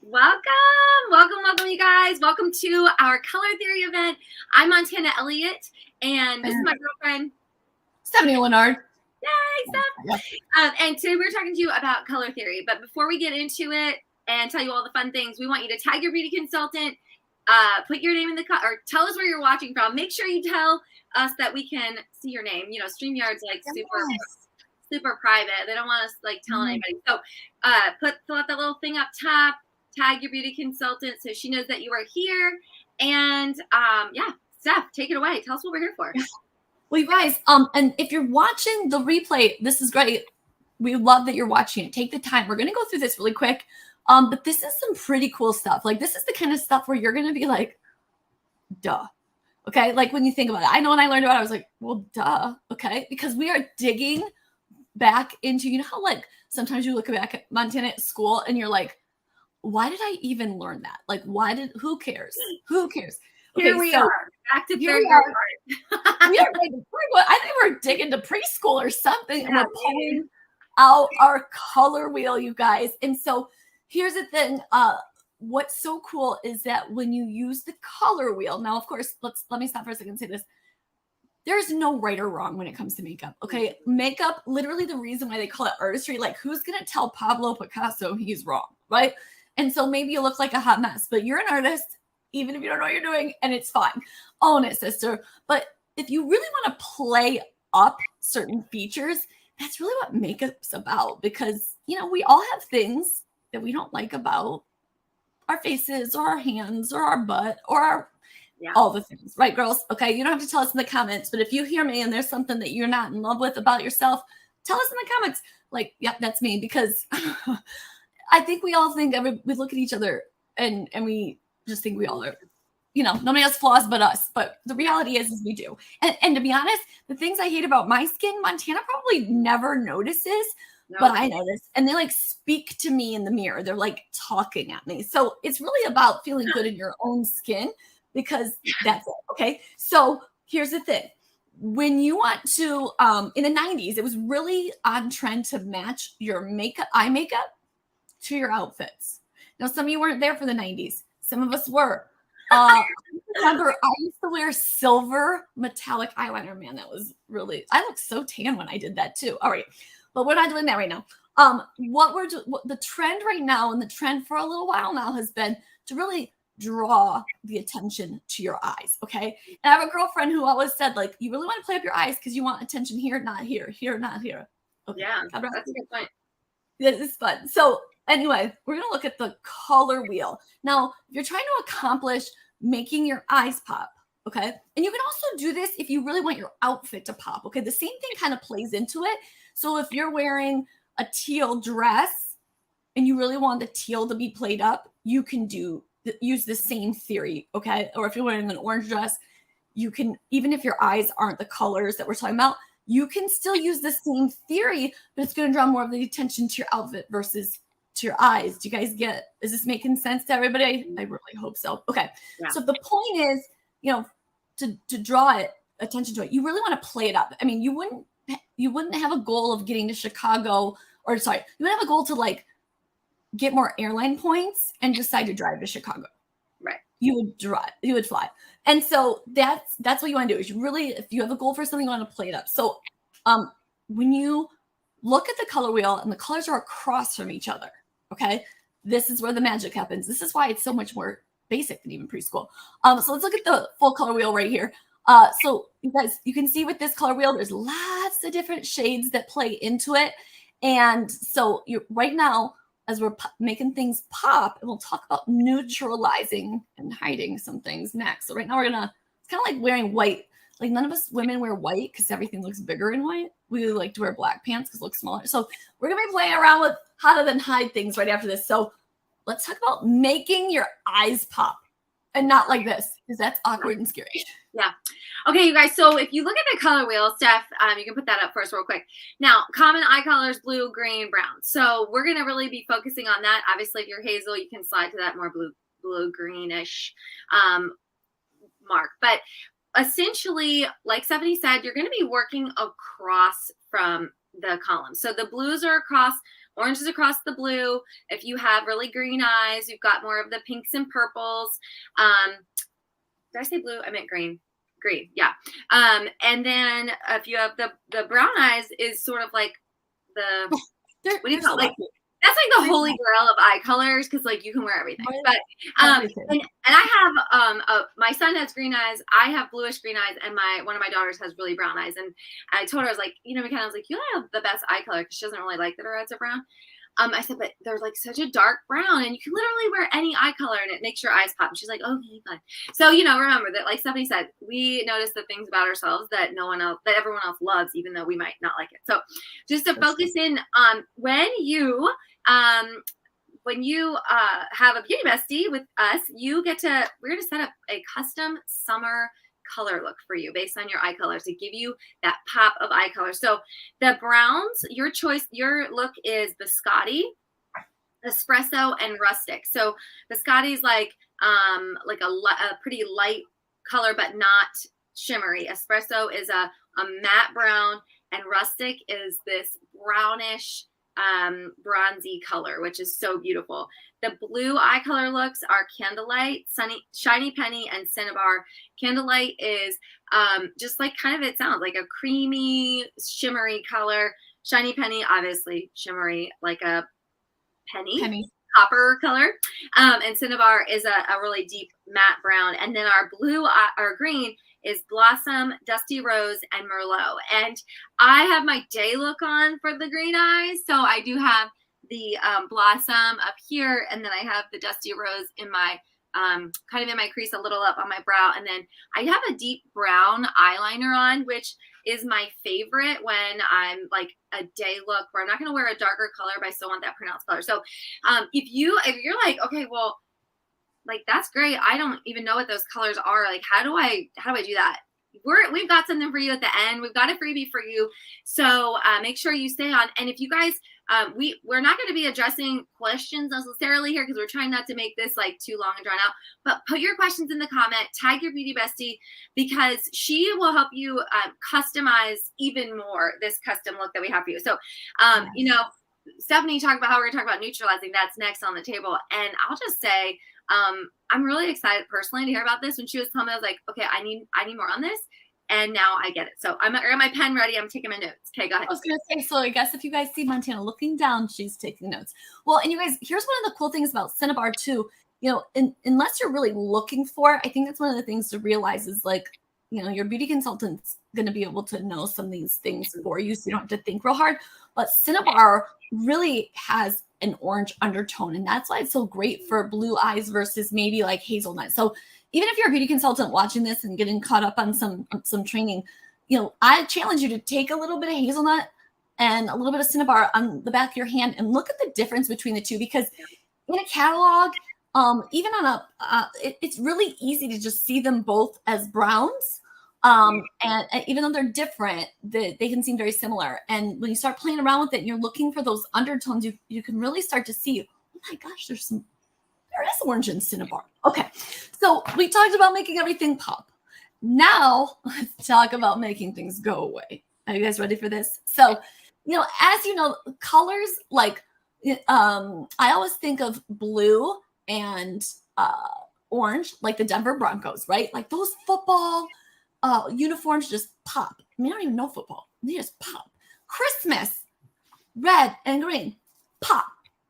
Welcome, welcome, you guys. Welcome to our color theory event. I'm Montana Elliott, and this is my girlfriend, Stephanie Leonard. Yay, Steph. And today we're talking to you about color theory. But before we get into it and tell you all the fun things, we want you to tag your beauty consultant, put your name in the or tell us where you're watching from. Make sure you tell us that we can see your name. You know, StreamYard's like super private. They don't want us like telling anybody. So fill out that little thing up top. Tag your beauty consultant so she knows that you are here. And Steph, take it away. Tell us what we're here for. Well, you guys, and if you're watching the replay, this is great. We love that you're watching it. Take the time. We're gonna go through this really quick. But this is some pretty cool stuff. Like, this is the kind of stuff where you're gonna be like, duh. Okay, like when you think about it. I know when I learned about it, I was like, well, duh. Okay, because we are digging back into, you know how like sometimes you look back at Montana at school and you're like, why did I even learn that? Like, who cares? Who cares? Okay, here we are. Back to here we are. I think we're digging to preschool or something, and we're pulling out our color wheel, you guys. And so here's the thing. What's so cool is that when you use the color wheel, now, of course, let me stop for a second and say this. There's no right or wrong when it comes to makeup. Okay. Makeup, literally the reason why they call it artistry, like who's going to tell Pablo Picasso he's wrong, right? And so maybe you look like a hot mess, but you're an artist, even if you don't know what you're doing, and it's fine. Own it, sister. But if you really want to play up certain features, that's really what makeup's about, because, you know, we all have things that we don't like about our faces or our hands or our butt or all the things, right, girls? Okay, you don't have to tell us in the comments, but if you hear me and there's something that you're not in love with about yourself, tell us in the comments. Like, yep, that's me, because I think we all think we look at each other and we just think we all are, you know, nobody has flaws but us. But the reality is we do. And to be honest, the things I hate about my skin, Montana probably never notices, but I notice. And they like speak to me in the mirror. They're like talking at me. So it's really about feeling good in your own skin, because that's it. Okay. So here's the thing. When you want to, in the 90s, it was really on trend to match your eye makeup to your outfits. Now, some of you weren't there for the 90s. Some of us were. Remember, I used to wear silver metallic eyeliner. Man, that was really, I looked so tan when I did that too. All right. But we're not doing that right now. What the trend right now, and the trend for a little while now, has been to really draw the attention to your eyes. Okay. And I have a girlfriend who always said, like, you really want to play up your eyes because you want attention here, not here, here, not here. Okay. Yeah, that's a good point. This is fun. So anyway, we're going to look at the color wheel. Now, if you're trying to accomplish making your eyes pop, okay? And you can also do this if you really want your outfit to pop, okay? The same thing kind of plays into it. So if you're wearing a teal dress and you really want the teal to be played up, you can use the same theory, okay? Or if you're wearing an orange dress, you can, even if your eyes aren't the colors that we're talking about, you can still use the same theory, but it's going to draw more of the attention to your outfit versus to your eyes. Do you guys is this making sense to everybody? I really hope so. Okay. Yeah. So the point is, you know, to draw attention to it, you really want to play it up. I mean, you wouldn't have a goal of getting to Chicago, or sorry, you would have a goal to like get more airline points and decide to drive to Chicago. Right. You would fly. And so that's what you want to do, is you really, if you have a goal for something, you want to play it up. So when you look at the color wheel and the colors are across from each other, okay, this is where the magic happens. This is why it's so much more basic than even preschool. So let's look at the full color wheel right here. So you guys, you can see with this color wheel, there's lots of different shades that play into it. And so right now, as we're making things pop, and we'll talk about neutralizing and hiding some things next. So right now it's kind of like wearing white. Like, none of us women wear white because everything looks bigger in white. We like to wear black pants because it looks smaller. So we're going to be playing around with how to then hide things right after this. So let's talk about making your eyes pop, and not like this, because that's awkward and scary. Yeah. Okay, you guys. So if you look at the color wheel, Steph, you can put that up first real quick. Now, common eye colors, blue, green, brown. So we're going to really be focusing on that. Obviously, if you're hazel, you can slide to that more blue greenish mark. But essentially, like Stephanie said, you're going to be working across from the column. So the blues are across oranges across the blue. If you have really green eyes, you've got more of the pinks and purples. Did I say blue? I meant green. Green, yeah. And then if you have the brown eyes, is sort of like the what do you call it? Like, that's like the holy grail of eye colors, because like you can wear everything. But and I have my son has green eyes, I have bluish green eyes, and one of my daughters has really brown eyes. And I told her, I was like, McKenna, I was like, you have the best eye color, because she doesn't really like that her eyes are brown. I said, but they're like such a dark brown, and you can literally wear any eye color and it makes your eyes pop. And she's like, okay, fine. So, remember that, like Stephanie said, we notice the things about ourselves that everyone else loves, even though we might not like it. So just to focus in on when you have a beauty bestie with us, we're going to set up a custom summer color look for you based on your eye colors to give you that pop of eye color. So the browns, your look is biscotti, espresso, and rustic. So biscotti is like a pretty light color, but not shimmery. Espresso is a matte brown, and rustic is this brownish bronzy color, which is so beautiful. The blue eye color looks are Candlelight, Shiny Penny, and Cinnabar. Candlelight is just like kind of, it sounds like a creamy, shimmery color. Shiny Penny, obviously shimmery, like a penny. Copper color. And Cinnabar is a really deep matte brown. And then our green is Blossom, Dusty Rose, and Merlot. And I have my day look on for the green eyes. So I do have the Blossom up here, and then I have the Dusty Rose in my kind of in my crease, a little up on my brow. And then I have a deep brown eyeliner on, which is my favorite when I'm like a day look where I'm not going to wear a darker color, but I still want that pronounced color. So if you're like, okay, well, like, that's great, I don't even know what those colors are. Like, how do I do that? We've got something for you at the end. We've got a freebie for you. So make sure you stay on. And if you guys, we're not going to be addressing questions necessarily here, because we're trying not to make this like too long and drawn out, but put your questions in the comment, tag your beauty bestie, because she will help you customize even more this custom look that we have for you. So, Stephanie talked about how we're going to talk about neutralizing. That's next on the table. And I'll just say, I'm really excited personally to hear about this. When she was telling me, I was like, okay, I need more on this. And now I get it. So I got my pen ready. I'm taking my notes. Okay, go ahead. I was going to say, so I guess if you guys see Montana looking down, she's taking notes. Well, and you guys, here's one of the cool things about Cinnabar too. Unless you're really looking for it, I think that's one of the things to realize is like, your beauty consultant's going to be able to know some of these things for you, so you don't have to think real hard. But Cinnabar really has an orange undertone, and that's why it's so great for blue eyes versus maybe like hazelnut. So even if you're a beauty consultant watching this and getting caught up on some training, I challenge you to take a little bit of hazelnut and a little bit of Cinnabar on the back of your hand and look at the difference between the two, because in a catalog, even on it's really easy to just see them both as browns. And even though they're different, they can seem very similar. And when you start playing around with it and you're looking for those undertones, you can really start to see, oh my gosh, there is orange in Cinnabar. Okay, so we talked about making everything pop. Now let's talk about making things go away. Are you guys ready for this? So, as you know, colors like I always think of blue and orange, like the Denver Broncos, right? Like those football uniforms just pop. I mean, I don't even know football. They just pop. Christmas, red and green, pop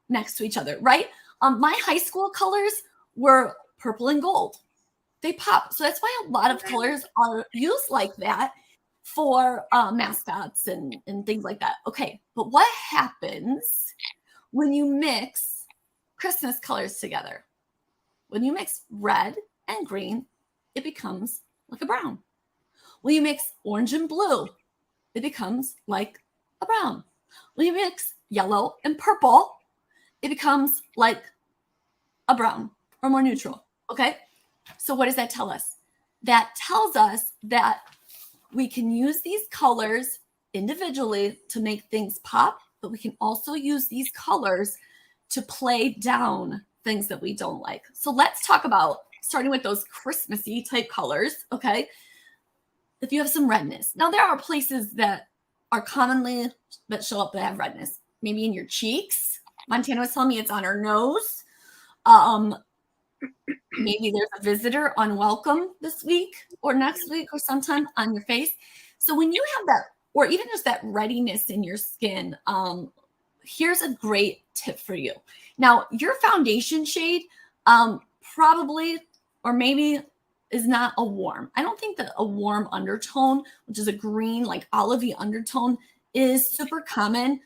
next to each other, right? My high school colors were purple and gold. They pop. So that's why a lot of colors are used like that for mascots and things like that. Okay, but what happens when you mix Christmas colors together? When you mix red and green, it becomes like a brown. When you mix orange and blue, it becomes like a brown. When you mix yellow and purple, it becomes like a brown or more neutral. Okay? So what does that tell us? That tells us that we can use these colors individually to make things pop, but we can also use these colors to play down things that we don't like. So let's talk about starting with those Christmassy type colors. Okay? If you have some redness. Now, there are places that are commonly that show up that have redness. maybe in your cheeks. Montana was telling me it's on her nose. Maybe there's a visitor unwelcome this week or next week or sometime on your face. So when you have that, or even just that readiness in your skin, here's a great tip for you. Now, your foundation shade probably, or maybe is not a warm. I don't think that a warm undertone, which is a green, like olivey undertone, is super common,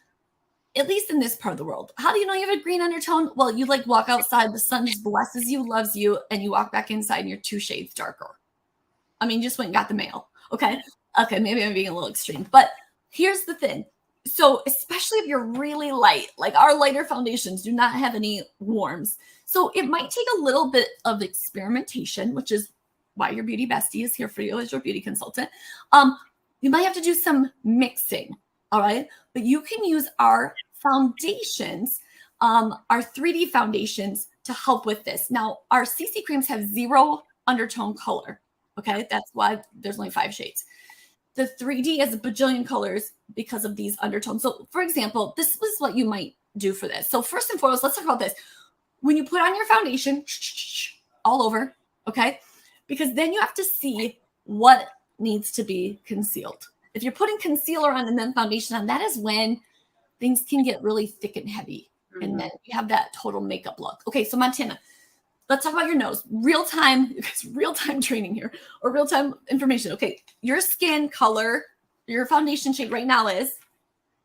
at least in this part of the world. How do you know you have a green undertone? Well, you like walk outside, the sun just blesses you, loves you, and you walk back inside and you're 2 shades darker. I mean, just went and got the mail. Okay. Okay. Maybe I'm being a little extreme, but here's the thing. So especially if you're really light, like our lighter foundations do not have any warms. So it might take a little bit of experimentation, which is why your beauty bestie is here for you as your beauty consultant. You might have to do some mixing. All right. But you can use our foundations, our 3D foundations to help with this. Now, our CC creams have 0 undertone color. Okay. That's why there's only 5 shades. The 3D has a bajillion colors because of these undertones. So for example, this was what you might do for this. So first and foremost, let's talk about this. When you put on your foundation all over, okay, because then you have to see what needs to be concealed. If you're putting concealer on and then foundation on, that is when things can get really thick and heavy. Mm-hmm. And then you have that total makeup look. Okay, so Montana, let's talk about your nose. Real-time training here, or real-time information. Okay, your skin color, your foundation shade right now is?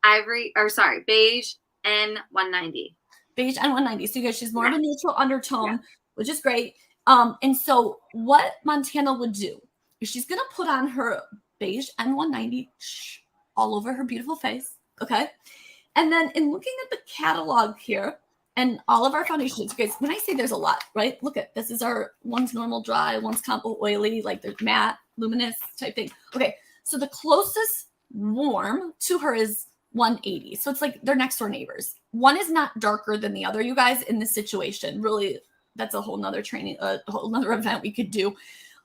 Beige N190. Beige N190. So you guys, she's more of a neutral undertone, which is great. And so what Montana would do is she's going to put on her beige N190 all over her beautiful face. Okay. And then in looking at the catalog here and all of our foundations, you guys, when I say there's a lot, right? Look at this is our one's normal dry, one's combo oily, like the matte, luminous type thing. Okay. So the closest warm to her is 180. So it's like they're next door neighbors. One is not darker than the other, you guys, in this situation. Really, that's a whole nother training, a whole nother event we could do.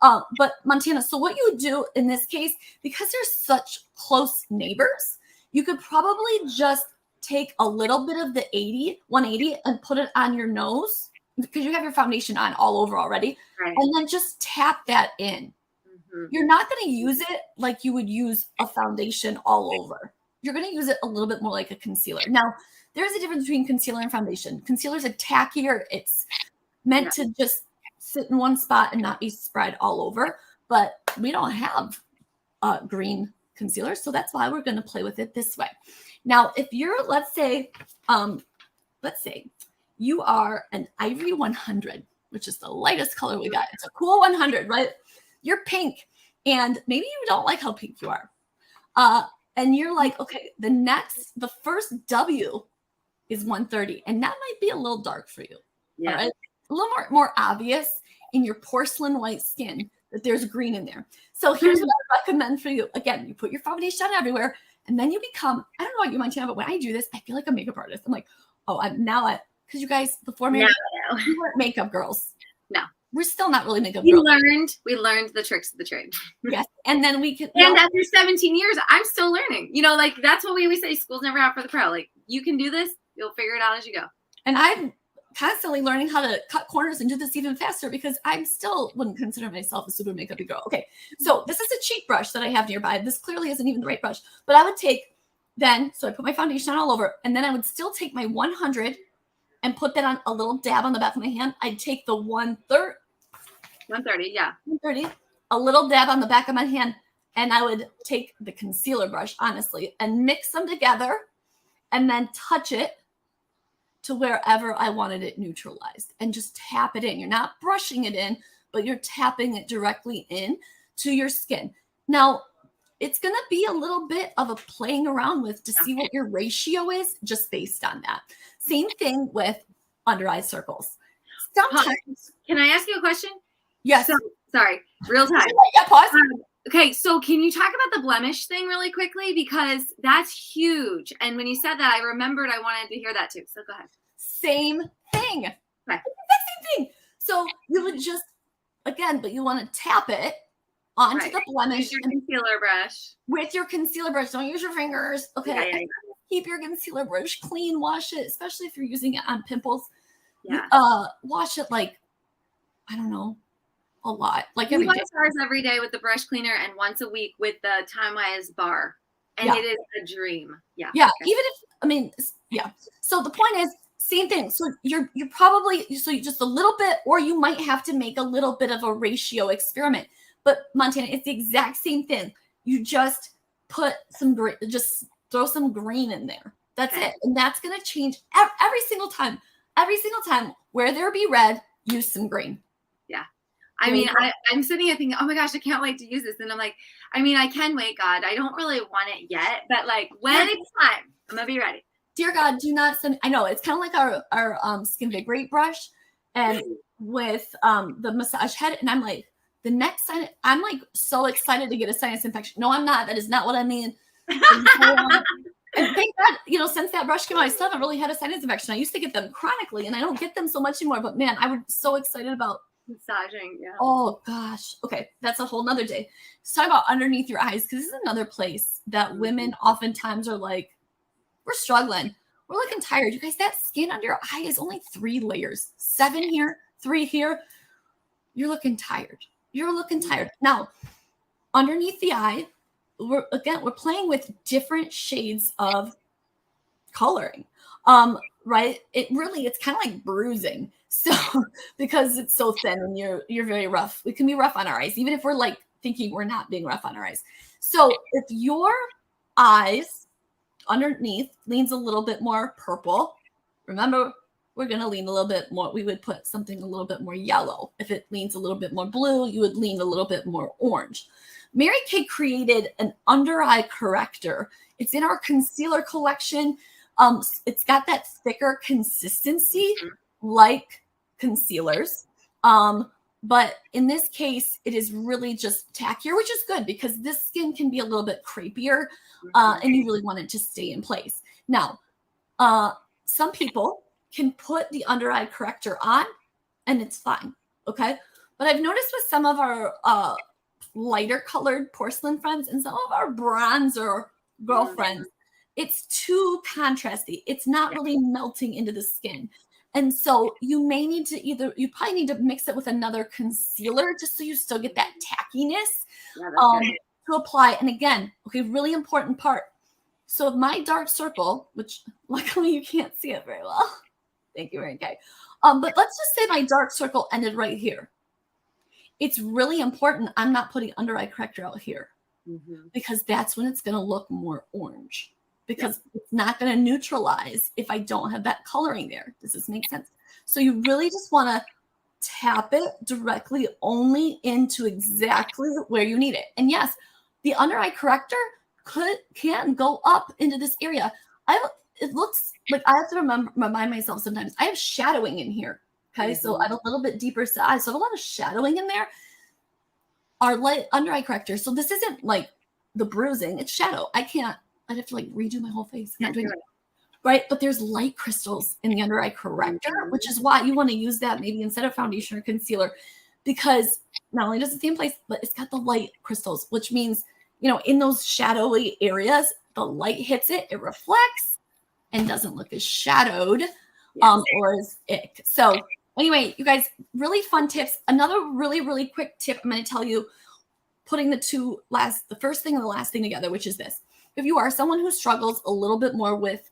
But Montana, so what you would do in this case, because they're such close neighbors, you could probably just take a little bit of the 180 and put it on your nose because you have your foundation on all over already. Right. And then just tap that in. Mm-hmm. You're not going to use it like you would use a foundation all over. You're going to use it a little bit more like a concealer. Now, there's a difference between concealer and foundation. Concealer is a tackier. It's meant to just sit in one spot and not be spread all over. But we don't have green concealer, so that's why we're going to play with it this way. Now, if you're, let's say you are an Ivory 100, which is the lightest color we got. It's a cool 100, right? You're pink, and maybe you don't like how pink you are. And you're like, okay, the first W is 130, and that might be a little dark for you. Yeah. All right? A little more obvious in your porcelain white skin that there's green in there. So here's what I recommend for you. Again, you put your foundation on everywhere, and then you become, I don't know what you might have, but when I do this, I feel like a makeup artist. I'm like, because you guys, before marriage, we weren't makeup girls. No. We're still not really makeup girls. We learned the tricks of the trade. Yes. And then we can. And after 17 years, I'm still learning. Like that's what we always say, school's never out for the pro. Like you can do this, you'll figure it out as you go. And I'm constantly learning how to cut corners and do this even faster because I still wouldn't consider myself a super makeup girl. Okay. So this is a cheek brush that I have nearby. This clearly isn't even the right brush, but I would take so I put my foundation on all over, and then I would still take my 100 and put that on a little dab on the back of my hand. I'd take the 130. 130, yeah. 130, a little dab on the back of my hand, and I would take the concealer brush, honestly, and mix them together and then touch it to wherever I wanted it neutralized and just tap it in. You're not brushing it in, but you're tapping it directly in to your skin. Now, it's going to be a little bit of a playing around with to see what your ratio is just based on that. Same thing with under eye circles. Sometimes. Can I ask you a question? Yes. Sorry. Real time. Yeah, pause. Okay. So can you talk about the blemish thing really quickly? Because that's huge. And when you said that, I remembered I wanted to hear that too. So go ahead. Same thing. Okay. Same thing. So you would just, again, but you want to tap it onto the blemish. With your concealer brush. With your concealer brush. Don't use your fingers. Okay. Yeah. keep your concealer brush clean, wash it, especially if you're using it on pimples. Yeah. Wash it like, I don't know, a lot, like We every wash day. ours every day with the brush cleaner and once a week with the Time-Wise bar. And Yeah. it is a dream. Yeah. Yeah. Even if, I mean, yeah. So the point is, same thing. So you're probably, so you just a little bit, or you might have to make a little bit of a ratio experiment. But Montana, it's the exact same thing. You just put some green, just throw some green in there. That's it. And that's going to change every single time. Every single time where there be red, use some green. Yeah. I mean, I'm sitting here thinking, oh my gosh, I can't wait to use this. And I'm like, I mean, I can wait, God. I don't really want it yet. But like, when it's time, I'm going to be ready. Dear God, do not send. I know it's kind of like our Skin Vigorate brush, and with the massage head. And I'm like, the next time, I'm like so excited to get a sinus infection. No, I'm not. That is not what I mean. And thank God, you know, since that brush came out, I still haven't really had a sinus infection. I used to get them chronically, and I don't get them so much anymore. But man, I was so excited about massaging. Yeah. Oh gosh. Okay, that's a whole nother day. Let's talk about underneath your eyes, because this is another place that women oftentimes are like, we're struggling. We're looking tired. You guys, that skin under your eye is only 3 layers. 7 here, 3 here. You're looking tired. You're looking tired. Now, underneath the eye, we're playing with different shades of coloring. Right? It's kind of like bruising. So because it's so thin and you're very rough. It can be rough on our eyes, even if we're like thinking we're not being rough on our eyes. So if your eyes underneath leans a little bit more purple, remember, we're going to lean a little bit more. We would put something a little bit more yellow. If it leans a little bit more blue, you would lean a little bit more orange. Mary Kay created an under eye corrector. It's in our concealer collection. It's got that thicker consistency like concealers. But in this case, it is really just tackier, which is good because this skin can be a little bit crepier, and you really want it to stay in place. Now, some people can put the under eye corrector on and it's fine, okay? But I've noticed with some of our lighter colored porcelain friends and some of our bronzer girlfriends, it's too contrasty. It's not really melting into the skin. And so you may need to you probably need to mix it with another concealer just so you still get that tackiness to apply. And again, okay, really important part. So my dark circle, which luckily you can't see it very well. Thank you, Mary Kay. But let's just say my dark circle ended right here. It's really important I'm not putting under eye corrector out here because that's when it's going to look more orange. Because it's not going to neutralize if I don't have that coloring there. Does this make sense? So you really just want to tap it directly only into exactly where you need it. And yes, the under eye corrector can go up into this area. It looks like I have to remind myself sometimes I have shadowing in here. Okay, so I have a little bit deeper side, so I have a lot of shadowing in there. Our light under eye corrector. So this isn't like the bruising; it's shadow. I'd have to like redo my whole face. I'm not doing it. Right? But there's light crystals in the under eye corrector, which is why you want to use that maybe instead of foundation or concealer, because not only does it stay in place, but it's got the light crystals, which means, you know, in those shadowy areas, the light hits it, it reflects and doesn't look as shadowed or as ick. So anyway, you guys, really fun tips. Another really, really quick tip I'm going to tell you, putting the first thing and the last thing together, which is this. If you are someone who struggles a little bit more with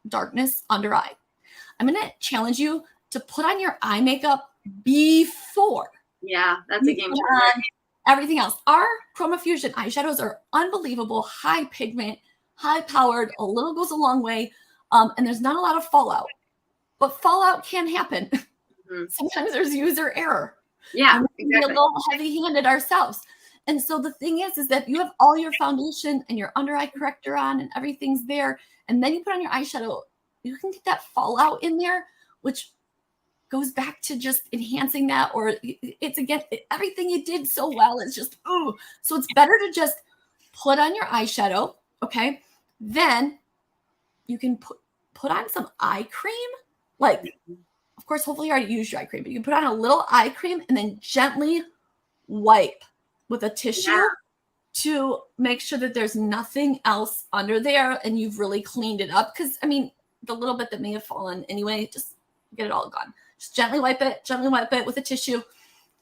darkness under eye, I'm going to challenge you to put on your eye makeup before. Yeah, that's a game changer. Everything else. Our Chroma Fusion eyeshadows are unbelievable, high pigment, high powered, a little goes a long way, and there's not a lot of fallout. But fallout can happen. Sometimes there's user error. Yeah, and we can be a little heavy-handed ourselves. And so the thing is that you have all your foundation and your under eye corrector on and everything's there. And then you put on your eyeshadow, you can get that fallout in there, which goes back to just enhancing that. Or it's again, everything you did so well is just, ooh. So it's better to just put on your eyeshadow. Okay. Then you can put on some eye cream. Like, of course, hopefully you already used your eye cream, but you can put on a little eye cream and then gently wipe with a tissue to make sure that there's nothing else under there and you've really cleaned it up. Because, I mean, the little bit that may have fallen anyway, just get it all gone. Just gently wipe it with a tissue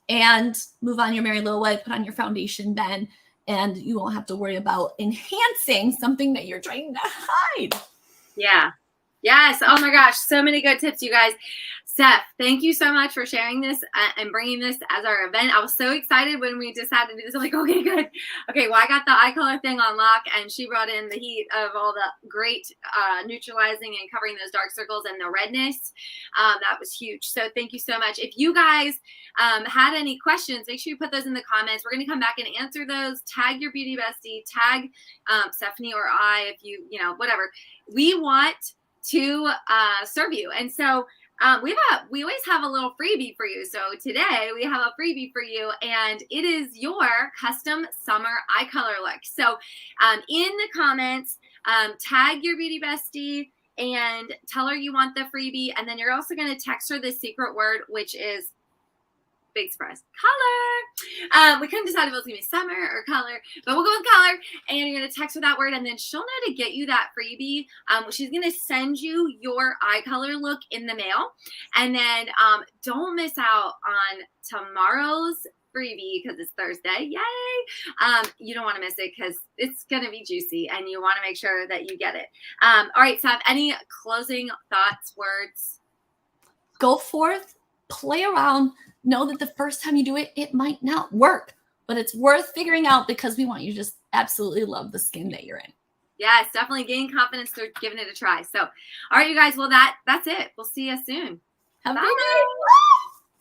and move on your merry little way. Put on your foundation then, and you won't have to worry about enhancing something that you're trying to hide. Yeah. Yes. Oh my gosh. So many good tips, you guys. Steph, thank you so much for sharing this and bringing this as our event. I was so excited when we decided to do this. I'm like, okay, good. Okay, well, I got the eye color thing on lock, and she brought in the heat of all the great neutralizing and covering those dark circles and the redness. That was huge. So thank you so much. If you guys had any questions, make sure you put those in the comments. We're going to come back and answer those. Tag your beauty bestie. Tag Stephanie or I, if you know, whatever. We want to serve you. And so we always have a little freebie for you. So today we have a freebie for you, and it is your custom summer eye color look. So in the comments, tag your beauty bestie and tell her you want the freebie. And then you're also going to text her the secret word, which is, big surprise, color. We couldn't decide if it was going to be summer or color, but we'll go with color. And you're going to text her that word, and then she'll know to get you that freebie. She's going to send you your eye color look in the mail. And then don't miss out on tomorrow's freebie because it's Thursday. Yay! You don't want to miss it because it's going to be juicy, and you want to make sure that you get it. All right, Steph, any closing thoughts, words? Go forth, play around. Know that the first time you do it, it might not work, but it's worth figuring out because we want you to just absolutely love the skin that you're in. Yes, definitely gain confidence through giving it a try. So, all right, you guys. Well, that's it. We'll see you soon. Have a good day.